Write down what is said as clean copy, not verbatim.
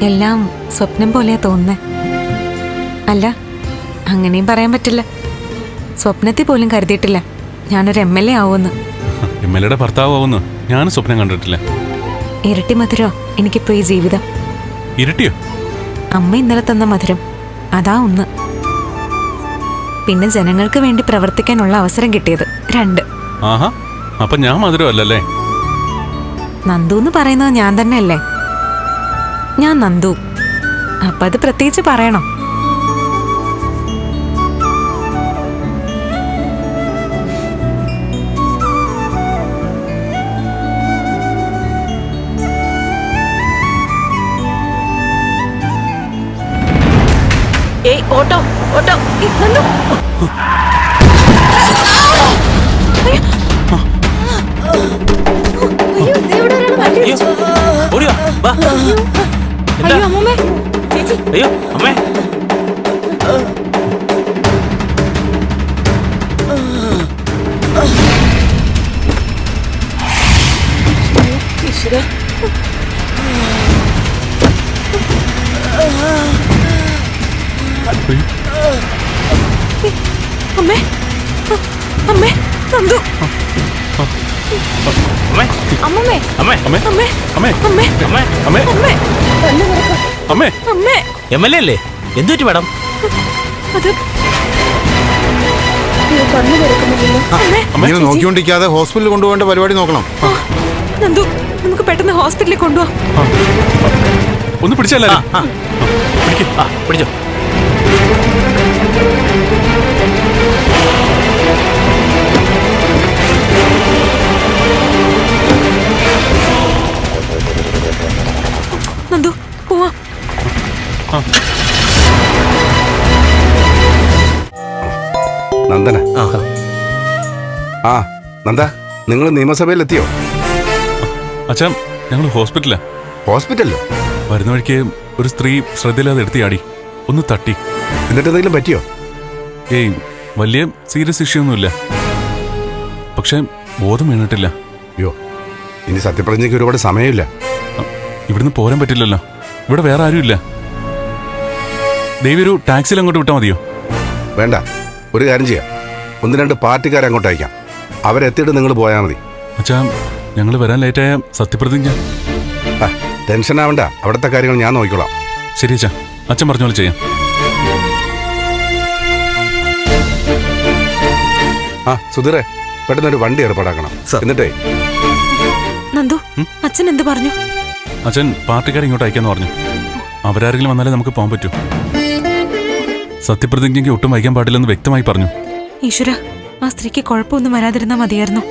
എല്ലാം സ്വപ്നം പോലെയാ തോന്നുന്നേ. അല്ല, അങ്ങനെയും പറയാൻ പറ്റില്ല. സ്വപ്നത്തിൽ പോലും കരുതിയിട്ടില്ല ഞാനൊരു MLA ആവുമെന്ന്. MLAയുടെ ഭർത്താവുമെന്ന് ഞാനും സ്വപ്നം കണ്ടിട്ടില്ല. ഇരട്ടി മധുരോ എനിക്കിപ്പോ ഈ ജീവിതം. ഇരട്ടിയോ? അമ്മ ഇന്നലെ തന്ന മധുരം അതാ ഒന്ന്. പിന്നെ ജനങ്ങൾക്ക് വേണ്ടി പ്രവർത്തിക്കാനുള്ള അവസരം കിട്ടിയത് 2. ആഹാ, അപ്പൊ ഞാൻ മധുരമല്ലല്ലേ? നന്ദു എന്ന് പറയുന്നത് ഞാൻ തന്നെയല്ലേ? ഞാൻ നന്ദു. അപ്പൊ അത് പ്രത്യേകിച്ച് പറയണം. ഏയ് ഓട്ടോ ഓട്ടോ നന്ദു. അയ്യോ അമ്മമ്മേ, ചേച്ചി. അയ്യോ അമ്മേ, ഈശ്വരാ. അമ്മേ, അമ്മേ, നന്ദു. അമ്മേ, അമ്മമ്മേ, അമ്മേ, അമ്മേ, അമ്മേ, അമ്മേ, അമ്മേ, അമ്മേ, അമ്മേ, അമ്മേ, അമ്മേ. അമ്മേ. MLA അല്ലേ? എന്തുപറ്റി മാഡം? അത് കണ്ണു തുറക്കുന്നില്ലല്ലോ. അമ്മേ, ഇങ്ങനെ നോക്കിക്കൊണ്ടിരിക്കാതെ ഹോസ്പിറ്റലിൽ കൊണ്ടുപോകേണ്ട പരിപാടി നോക്കണം. നന്ദു, നമുക്ക് പെട്ടെന്ന് ഹോസ്പിറ്റലിൽ കൊണ്ടുപോവാം. ഒന്ന് പിടിച്ചല്ലേ? പിടിച്ചോ. നന്ദു, പോവാം. നന്ദന. ആ നന്ദ, നിങ്ങൾ നിയമസഭയിലെത്തിയോ? അച്ഛാ, ഞങ്ങൾ ഹോസ്പിറ്റലാ. ഹോസ്പിറ്റലിലോ? വരുന്ന വഴിക്ക് ഒരു സ്ത്രീ ശ്രദ്ധയില്ലാതെ എടുത്തിയാടി, ഒന്ന് തട്ടി. എന്നിട്ട് എന്തെങ്കിലും പറ്റിയോ? ഏയ്, വലിയ സീരിയസ് ഇഷ്യൂ ഒന്നുമില്ല. പക്ഷെ ബോധം വീണിട്ടില്ല. അയ്യോ, ഇനി സത്യപ്രതിജ്ഞയ്ക്ക് ഒരുപാട് സമയമില്ല. ഇവിടുന്ന് പോരാൻ പറ്റില്ലല്ലോ. ഇവിടെ വേറെ ആരുമില്ല. ദേവി ഒരു ടാക്സിയിൽ അങ്ങോട്ട് വിട്ടാൽ മതിയോ? വേണ്ട, ഒരു കാര്യം ചെയ്യാം. 1-2 പാർട്ടിക്കാരെ അങ്ങോട്ട് അയക്കാം. അവരെത്തിയിട്ട് നിങ്ങൾ പോയാൽ മതി. അച്ഛാ, ഞങ്ങൾ വരാൻ ലേറ്റായ സത്യപ്രതിജ്ഞ. ടെൻഷൻ ആവണ്ട, അവിടുത്തെ കാര്യങ്ങൾ ഞാൻ നോക്കിക്കോളാം. ശരി അച്ഛാ, അച്ഛൻ പറഞ്ഞ പോലെ ചെയ്യാം. സുധീറെ, പെട്ടെന്നൊരു വണ്ടി ഏർപ്പാടാക്കണം. എന്നിട്ടേ നന്ദു, അച്ഛൻ എന്ത് പറഞ്ഞു? അച്ഛൻ പാർട്ടിക്കാരെ ഇങ്ങോട്ട് അയക്കാന്ന് പറഞ്ഞു. അവരാരെങ്കിലും വന്നാലേ നമുക്ക് പോകാൻ പറ്റൂ. സത്യപ്രതിജ്ഞയ്ക്ക് ഒട്ടും വൈകാൻ പാടില്ലെന്ന് വ്യക്തമായി പറഞ്ഞു. ഈശ്വര, ആ സ്ത്രീക്ക് കുഴപ്പമൊന്നും വരാതിരുന്നാ മതിയായിരുന്നു.